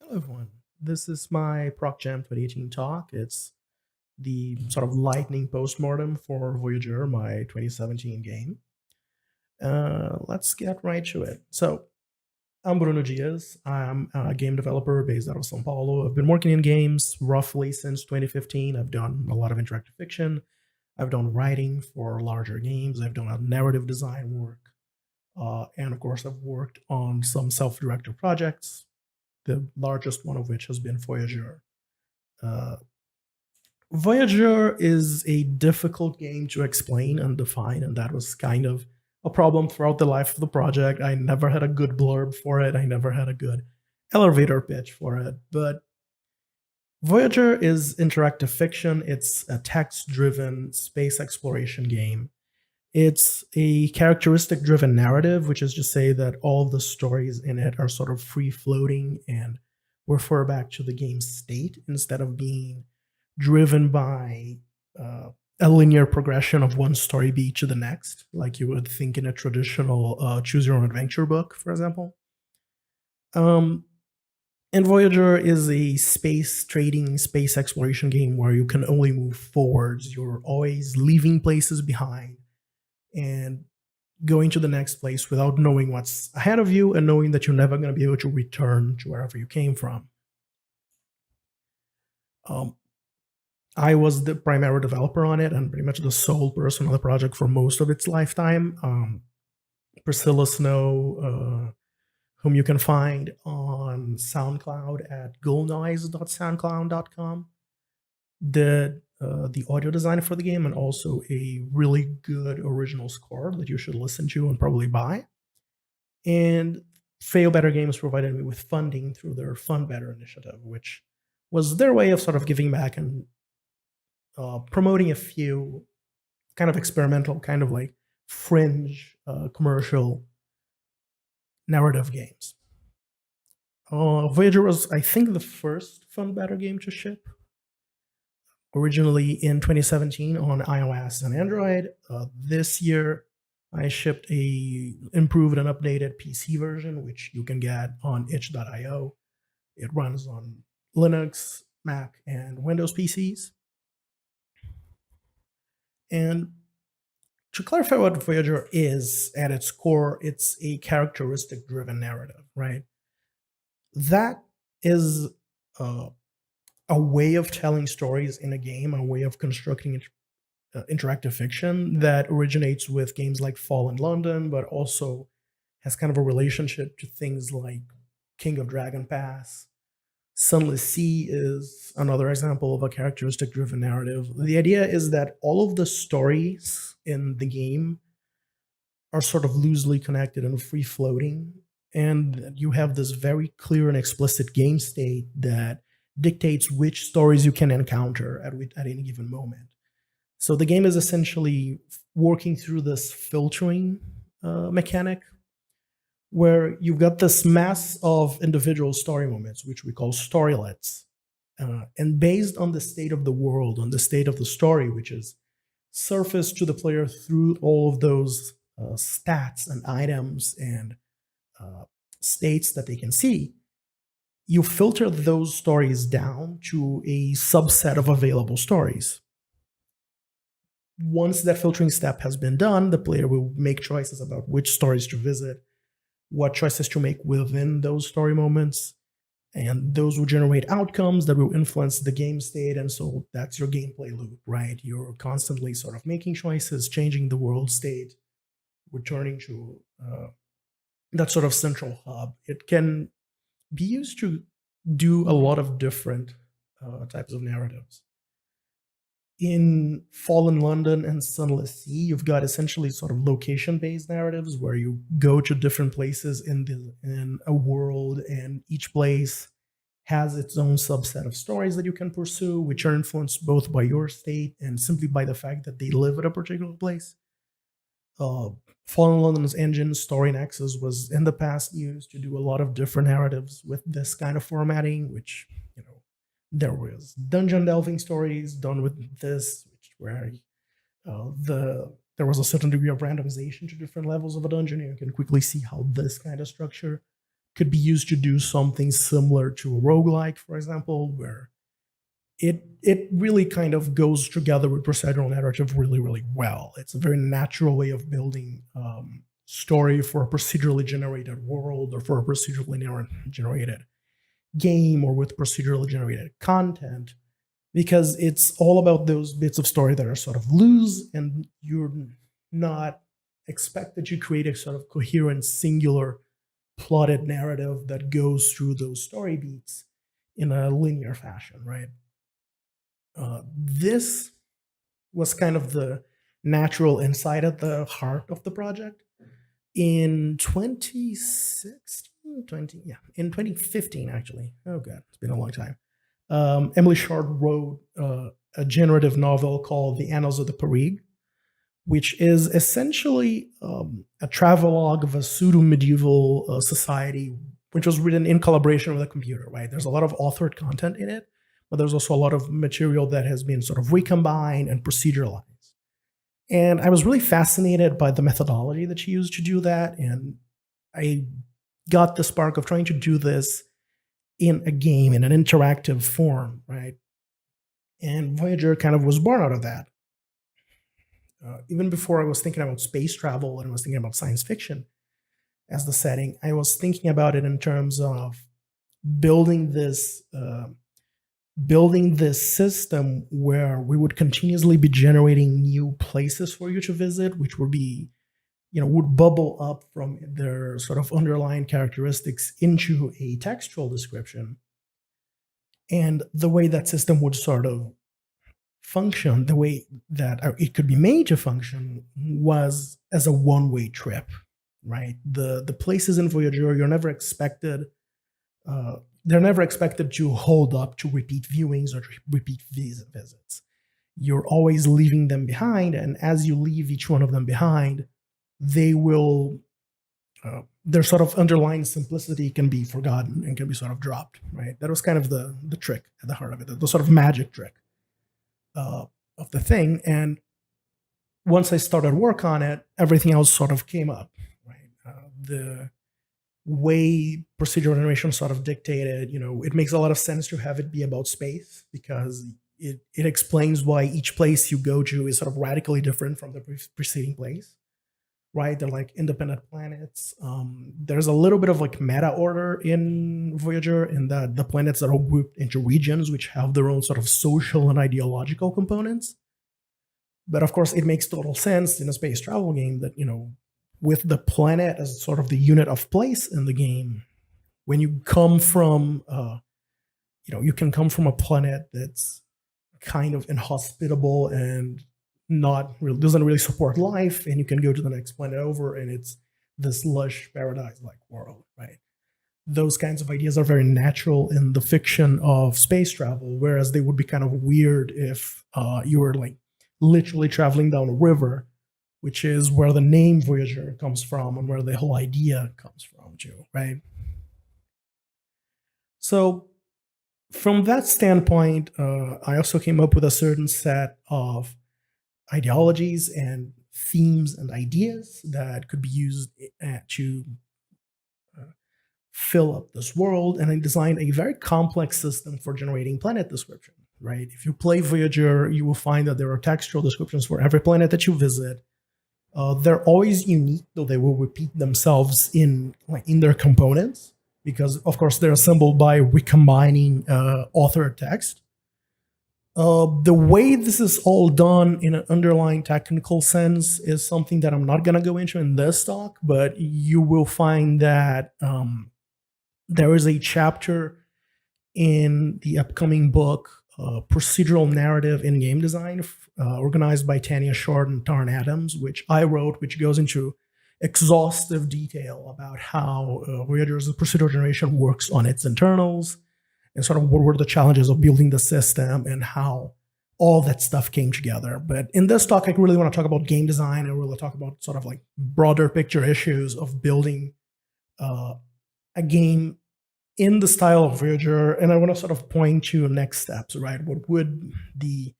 Hello, everyone. This is my PROCJAM 2018 talk. It's the sort of lightning postmortem for Voyager, my 2017 game. Let's get right to it. So, I'm Bruno Dias. I'm a game developer based out of Sao Paulo. I've been working in games roughly since 2015. I've done a lot of interactive fiction. I've done writing for larger games. I've done a narrative design work. And of course, I've worked on some self directed projects, the largest one of which has been Voyager. Uh, Voyager is a difficult game to explain and define, and that was kind of a problem throughout the life of the project. I never had a good blurb for it, I never had a good elevator pitch for it. But Voyager is interactive fiction, it's a text driven space exploration game. It's a characteristic driven narrative, which is to say that all of the stories in it are sort of free floating and refer back to the game's state instead of being driven by a linear progression of one story beat to the next, like you would think in a traditional choose your own adventure book, for example. Um, and Voyager is a space trading, space exploration game where you can only move forwards. You're always leaving places behind and going to the next place without knowing what's ahead of you and knowing that you're never going to be able to return to wherever you came from. Um, I was the primary developer on it and pretty much the sole person on the project for most of its lifetime. Priscilla Snow, whom you can find on SoundCloud at gonoise.soundcloud.com, did the audio design for the game and also a really good original score that you should listen to and probably buy. And Fail Better Games provided me with funding through their Fund Better initiative, which was their way of sort of giving back and promoting a few kind of experimental, kind of like fringe commercial narrative games. Voyager was, I think, the first Fund Better game to ship. Originally in 2017 on iOS and Android. This year, I shipped a improved and updated PC version, which you can get on itch.io. It runs on Linux, Mac, and Windows PCs. And to clarify what Voyager is at its core, it's a characteristic driven narrative, right? That is a way of telling stories in a game, a way of constructing interactive fiction that originates with games like Fallen London, but also has kind of a relationship to things like King of Dragon Pass. Sunless Sea is another example of a characteristic driven narrative. The idea is that all of the stories in the game are sort of loosely connected and free floating. And you have this very clear and explicit game state that dictates which stories you can encounter at any given moment. So the game is essentially working through this filtering mechanic where you've got this mass of individual story moments, which we call storylets. And based on the state of the world, on the state of the story, which is surfaced to the player through all of those stats and items and states that they can see, you filter those stories down to a subset of available stories. Once that filtering step has been done, the player will make choices about which stories to visit, what choices to make within those story moments, and those will generate outcomes that will influence the game state. And so that's your gameplay loop, right? You're constantly sort of making choices, changing the world state, returning to that sort of central hub. It can be used to do a lot of different types of narratives. In Fallen London and Sunless Sea, you've got essentially sort of location-based narratives where you go to different places in a world, and each place has its own subset of stories that you can pursue, which are influenced both by your state and simply by the fact that they live at a particular place. Fallen London's engine, Story Nexus, was in the past used to do a lot of different narratives with this kind of formatting, which, you know, there was dungeon delving stories done with this, which where there was a certain degree of randomization to different levels of a dungeon. You can quickly see how this kind of structure could be used to do something similar to a roguelike, for example, where it really kind of goes together with procedural narrative really, really well. It's a very natural way of building story for a procedurally generated world or for a procedurally generated game or with procedurally generated content, because it's all about those bits of story that are sort of loose and you're not expected to create a sort of coherent, singular, plotted narrative that goes through those story beats in a linear fashion, right? This was kind of the natural insight at the heart of the project. In 2016, in 2015, actually. Oh, God, it's been a long time. Emily Shard wrote a generative novel called The Annals of the Perig, which is essentially a travelogue of a pseudo-medieval society, which was written in collaboration with a computer, right? There's a lot of authored content in it, but there's also a lot of material that has been sort of recombined and proceduralized. And I was really fascinated by the methodology that she used to do that. And I got the spark of trying to do this in a game, in an interactive form, right? And Voyager kind of was born out of that. Even before I was thinking about space travel and I was thinking about science fiction as the setting, I was thinking about it in terms of building this system where we would continuously be generating new places for you to visit, which would be, would bubble up from their sort of underlying characteristics into a textual description. And the way that system would sort of function, the way that it could be made to function, was as a one-way trip, right? The places in Voyager, you're never expected they're never expected to hold up to repeat viewings or to repeat visits. You're always leaving them behind, and as you leave each one of them behind, they will, their sort of underlying simplicity can be forgotten and can be sort of dropped, right? That was kind of the trick at the heart of it, the sort of magic trick of the thing. And once I started work on it, everything else sort of came up, right? The way procedural generation sort of dictated, it makes a lot of sense to have it be about space because it explains why each place you go to is sort of radically different from the preceding place, right? They're like independent planets. There's a little bit of like meta order in Voyager in that the planets are all grouped into regions which have their own sort of social and ideological components. But of course, it makes total sense in a space travel game that, with the planet as sort of the unit of place in the game, when you come from, you can come from a planet that's kind of inhospitable and doesn't really support life, and you can go to the next planet over, and it's this lush paradise-like world, right? Those kinds of ideas are very natural in the fiction of space travel, whereas they would be kind of weird if you were like literally traveling down a river, which is where the name Voyager comes from and where the whole idea comes from too, right? So from that standpoint, I also came up with a certain set of ideologies and themes and ideas that could be used to fill up this world. And I designed a very complex system for generating planet description, right? If you play Voyager, you will find that there are textual descriptions for every planet that you visit. They're always unique, though they will repeat themselves in their components, because of course they're assembled by recombining authored text. The way this is all done in an underlying technical sense is something that I'm not going to go into in this talk, but you will find that there is a chapter in the upcoming book, Procedural Narrative in Game Design, organized by Tanya Short and Tarn Adams, which I wrote, which goes into exhaustive detail about how Voyager's procedural generation works on its internals, and sort of what were the challenges of building the system and how all that stuff came together. But in this talk, I really want to talk about game design and really talk about sort of like broader picture issues of building a game in the style of Voyager. And I want to sort of point to next steps, right? What would the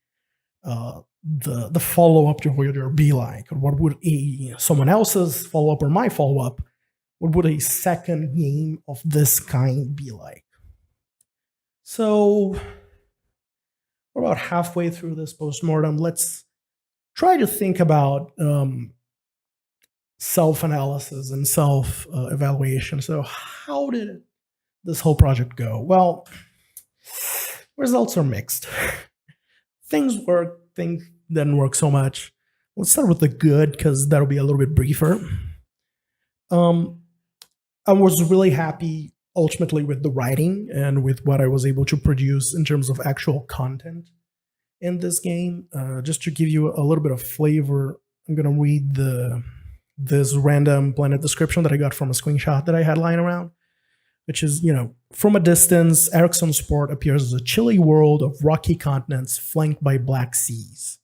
follow-up to Voyager be like? Or what would someone else's follow-up or my follow-up what would a second game of this kind be like? So we're about halfway through this postmortem. Let's try to think about self-analysis and self-evaluation. So how did this whole project go? Well, results are mixed. Things work, things didn't work so much. Let's start with the good, because that'll be a little bit briefer. I was really happy ultimately with the writing and with what I was able to produce in terms of actual content in this game. Just to give you a little bit of flavor, I'm going to read this random planet description that I got from a screenshot that I had lying around, which is, from a distance, Ericsson's port appears as a chilly world of rocky continents flanked by black seas.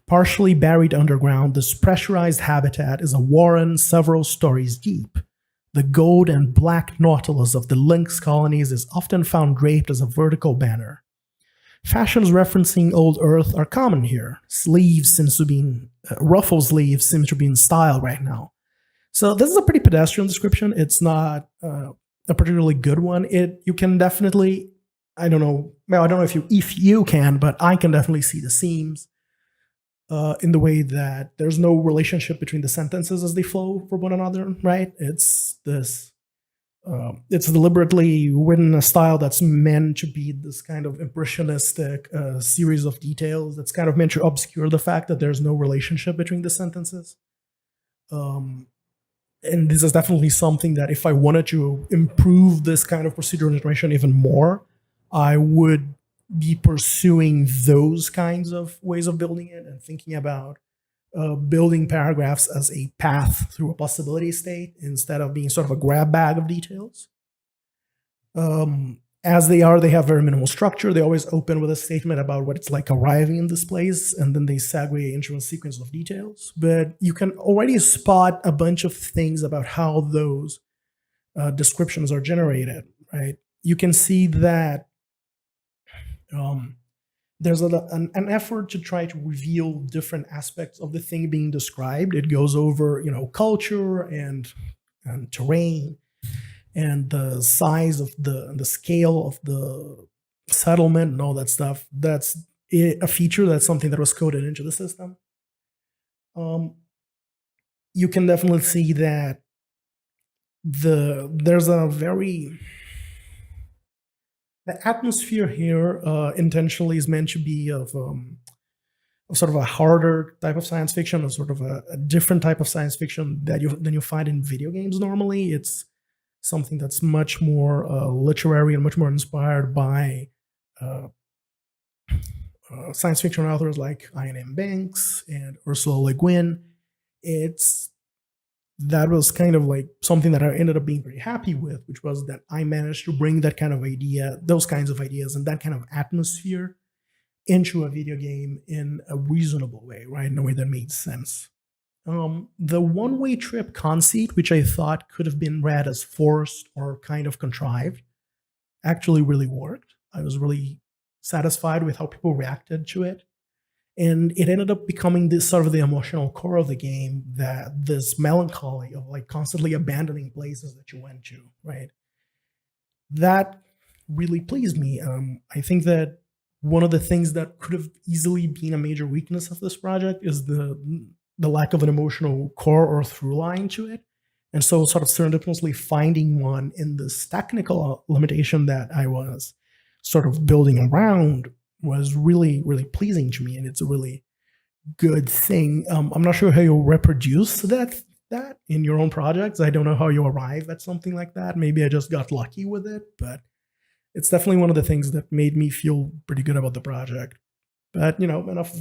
Partially buried underground, this pressurized habitat is a warren several stories deep. The gold and black nautilus of the Lynx colonies is often found draped as a vertical banner. Fashions referencing old Earth are common here. Ruffle sleeves seem to be in style right now. So this is a pretty pedestrian description. It's not a particularly good one. You can definitely, I don't know if you can, but I can definitely see the seams in the way that there's no relationship between the sentences as they flow from one another, right? It's deliberately written in a style that's meant to be this kind of impressionistic series of details that's kind of meant to obscure the fact that there's no relationship between the sentences. And this is definitely something that if I wanted to improve this kind of procedural generation even more, I would be pursuing those kinds of ways of building it and thinking about building paragraphs as a path through a possibility state instead of being sort of a grab bag of details. As they have very minimal structure. They always open with a statement about what it's like arriving in this place, and then they segue into a sequence of details. But you can already spot a bunch of things about how those descriptions are generated, right? You can see that there's an effort to try to reveal different aspects of the thing being described. It goes over, culture and terrain and the size of the scale of the settlement and all that stuff. That's a feature. That's something that was coded into the system. You can definitely see that there's a very the atmosphere here intentionally is meant to be of sort of a harder type of science fiction, or sort of a different type of science fiction than you find in video games normally. It's something that's much more literary and much more inspired by science fiction authors like Ian M. Banks and Ursula Le Guin. That was kind of like something that I ended up being pretty happy with, which was that I managed to bring that kind of idea, those kinds of ideas, and that kind of atmosphere into a video game in a reasonable way, right? In a way that made sense. The one-way trip conceit, which I thought could have been read as forced or kind of contrived, actually really worked. I was really satisfied with how people reacted to it. And it ended up becoming this sort of the emotional core of the game, that this melancholy of like constantly abandoning places that you went to, right? That really pleased me. I think that one of the things that could have easily been a major weakness of this project is the lack of an emotional core or through line to it. And so sort of serendipitously finding one in this technical limitation that I was sort of building around was really, really pleasing to me. And it's a really good thing. I'm not sure how you reproduce that in your own projects. I don't know how you arrive at something like that. Maybe I just got lucky with it, but it's definitely one of the things that made me feel pretty good about the project. But, enough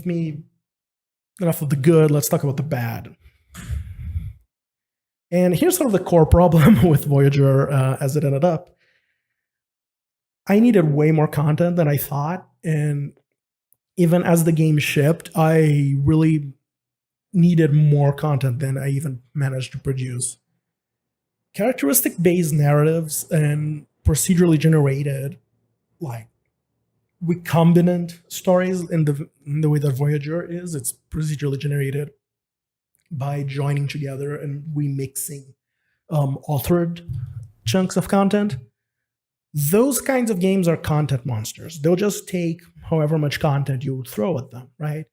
of the good. Let's talk about the bad. And here's sort of the core problem with Voyager as it ended up. I needed way more content than I thought. And even as the game shipped, I really needed more content than I even managed to produce. Characteristic-based narratives and procedurally generated, like recombinant stories in the way that Voyager is. It's procedurally generated by joining together and remixing authored chunks of content. Those kinds of games are content monsters. They'll just take however much content you throw at them, right?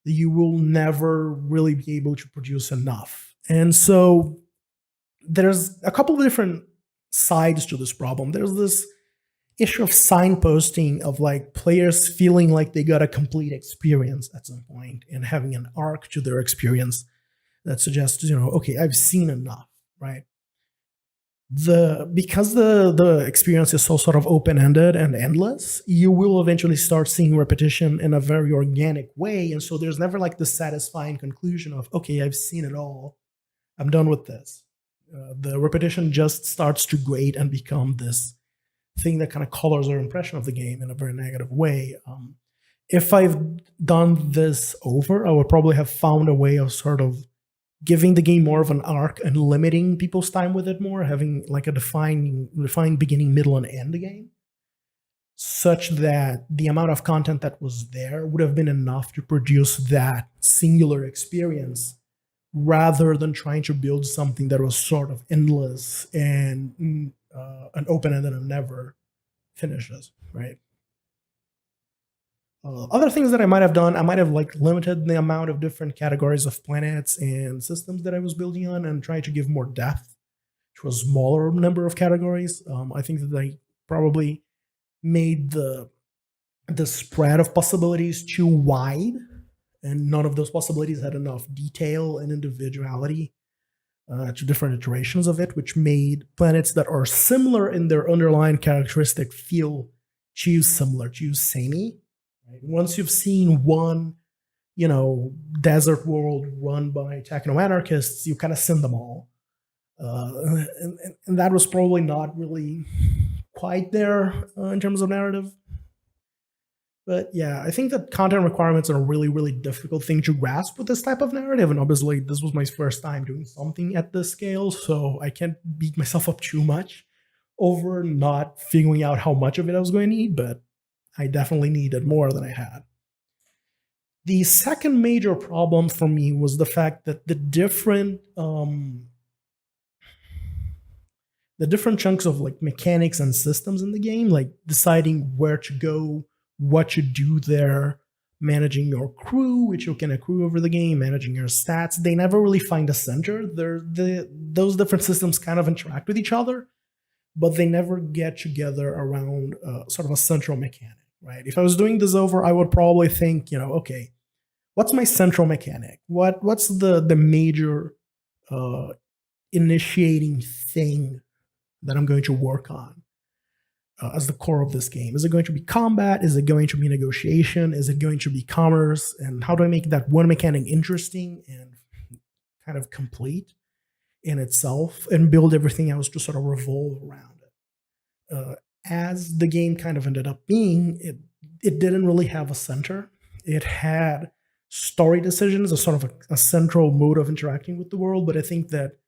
You will never really be able to produce enough. And so there's a couple of different sides to this problem. There's this issue of signposting of like players feeling like they got a complete experience at some point and having an arc to their experience that suggests, okay, I've seen enough, right? Because the experience is so sort of open-ended and endless, you will eventually start seeing repetition in a very organic way. And so there's never like the satisfying conclusion of, okay, I've seen it all. I'm done with this. The repetition just starts to grate and become this thing that kind of colors our impression of the game in a very negative way. If I've done this over, I would probably have found a way of sort of giving the game more of an arc and limiting people's time with it more, having like a defined beginning, middle, and end game, such that the amount of content that was there would have been enough to produce that singular experience, rather than trying to build something that was sort of endless and an open-ended and never finishes, right? Other things that I might have done, I might have like limited the amount of different categories of planets and systems that I was building on and tried to give more depth to a smaller number of categories. I think that I probably made the spread of possibilities too wide, and none of those possibilities had enough detail and individuality to different iterations of it, which made planets that are similar in their underlying characteristic feel too similar, too samey. Right? Once you've seen one, desert world run by techno-anarchists, you kind of seen them all. And that was probably not really quite there in terms of narrative. But yeah, I think that content requirements are a really, really difficult thing to grasp with this type of narrative. And obviously, this was my first time doing something at this scale, so I can't beat myself up too much over not figuring out how much of it I was going to need, but I definitely needed more than I had. The second major problem for me was the fact that the different chunks of like mechanics and systems in the game, like deciding where to go, what to do there, managing your crew, which you can accrue over the game, managing your stats, they never really find a center. Those different systems kind of interact with each other, but they never get together around sort of a central mechanic, right? If I was doing this over, I would probably think, okay, what's my central mechanic? What's the major initiating thing that I'm going to work on as the core of this game? Is it going to be combat? Is it going to be negotiation? Is it going to be commerce? And how do I make that one mechanic interesting and kind of complete in itself and build everything else to sort of revolve around it? As the game kind of ended up being, it didn't really have a center. It had story decisions as sort of a central mode of interacting with the world, but I think that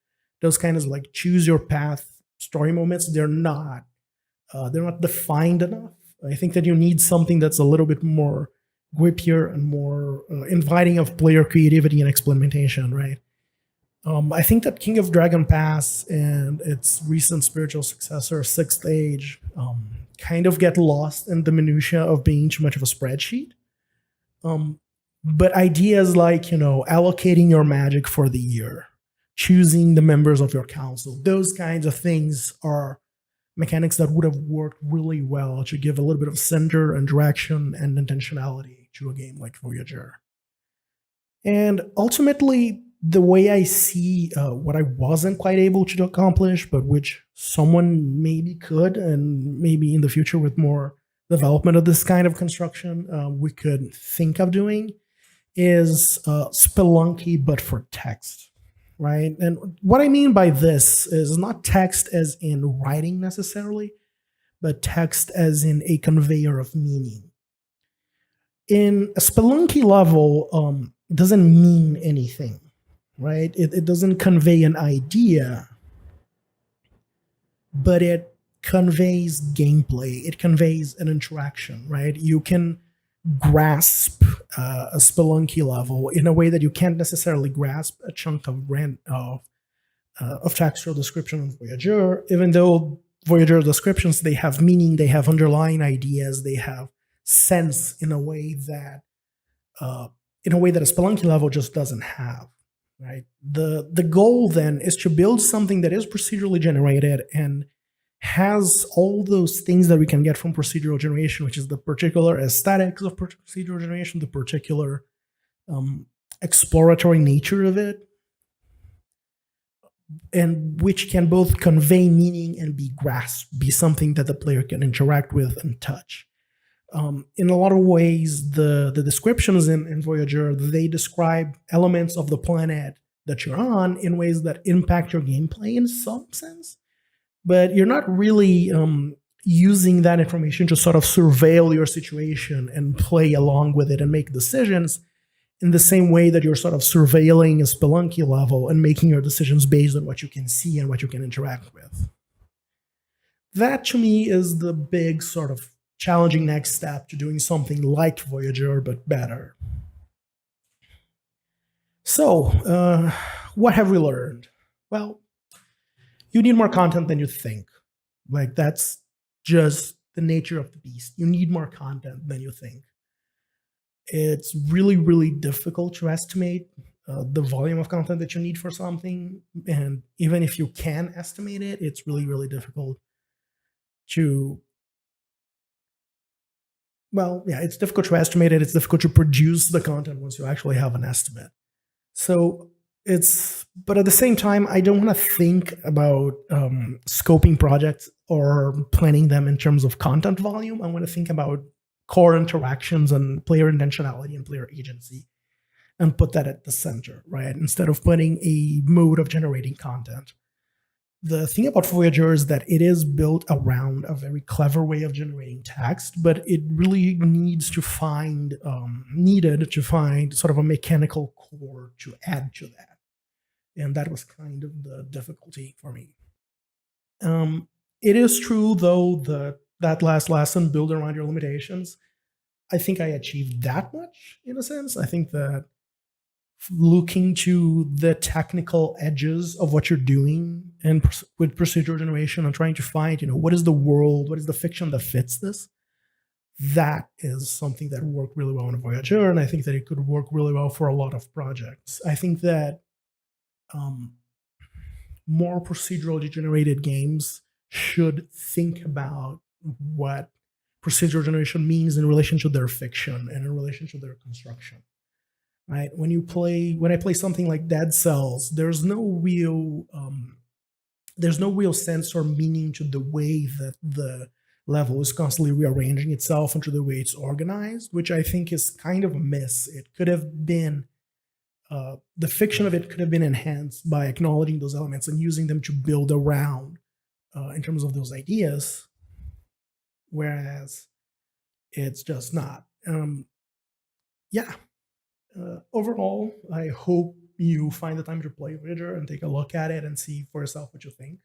those kind of like choose your path story moments, they're not defined enough. I think that you need something that's a little bit more grippier and more inviting of player creativity and experimentation, right? I think that King of Dragon Pass and its recent spiritual successor, Sixth Age, kind of get lost in the minutia of being too much of a spreadsheet. But ideas like, allocating your magic for the year, choosing the members of your council, those kinds of things are mechanics that would have worked really well to give a little bit of center and direction and intentionality to a game like Voyager. And ultimately, the way I see what I wasn't quite able to accomplish, but which someone maybe could, and maybe in the future with more development of this kind of construction, we could think of doing, is Spelunky, but for text, right? And what I mean by this is not text as in writing necessarily, but text as in a conveyor of meaning. In a Spelunky level, doesn't mean anything, right? It doesn't convey an idea, but it conveys gameplay. It conveys an interaction, right? You can grasp a Spelunky level in a way that you can't necessarily grasp a chunk of of textual description in Voyager, even though Voyager descriptions, they have meaning, they have underlying ideas, they have sense in a way that a Spelunky level just doesn't have. Right. The goal then is to build something that is procedurally generated and has all those things that we can get from procedural generation, which is the particular aesthetics of procedural generation, the particular exploratory nature of it, and which can both convey meaning and be grasped, be something that the player can interact with and touch. In a lot of ways, the descriptions in Voyager, they describe elements of the planet that you're on in ways that impact your gameplay in some sense, but you're not really using that information to sort of surveil your situation and play along with it and make decisions in the same way that you're sort of surveilling a Spelunky level and making your decisions based on what you can see and what you can interact with. That, to me, is the big sort of challenging next step to doing something like Voyager, but better. So, what have we learned? Well, you need more content than you think. Like, that's just the nature of the beast. You need more content than you think. It's really, really difficult to estimate the volume of content that you need for something. And even if you can estimate it, it's really, really difficult to, well, yeah, it's difficult to estimate it. It's difficult to produce the content once you actually have an estimate. So but at the same time, I don't want to think about scoping projects or planning them in terms of content volume. I want to think about core interactions and player intentionality and player agency and put that at the center, right? Instead of putting a mode of generating content. The thing about Voyager is that it is built around a very clever way of generating text, but it really needed to find sort of a mechanical core to add to that. And that was kind of the difficulty for me. It is true, though, that last lesson, build around your limitations, I think I achieved that much in a sense. I think that looking to the technical edges of what you're doing and with procedural generation and trying to find, what is the world, what is the fiction that fits this, that is something that worked really well in Voyager, and I think that it could work really well for a lot of projects. I think that more procedurally generated games should think about what procedural generation means in relation to their fiction and in relation to their construction. Right? When I play something like Dead Cells, there's no real sense or meaning to the way that the level is constantly rearranging itself and to the way it's organized, which I think is kind of a miss. It could have been the fiction of it could have been enhanced by acknowledging those elements and using them to build around in terms of those ideas, whereas it's just not. Overall, I hope you find the time to play Voyager and take a look at it and see for yourself what you think.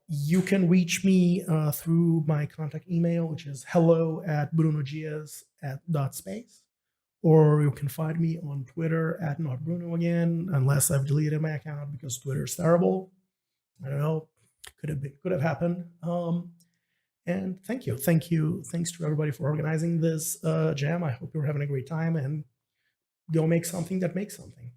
You can reach me through my contact email, which is hello@brunodias@.space, or you can find me on Twitter @notbruno again, unless I've deleted my account because Twitter is terrible. I don't know, could have happened. And thanks to everybody for organizing this jam. I hope you're having a great time, and go make something that makes something.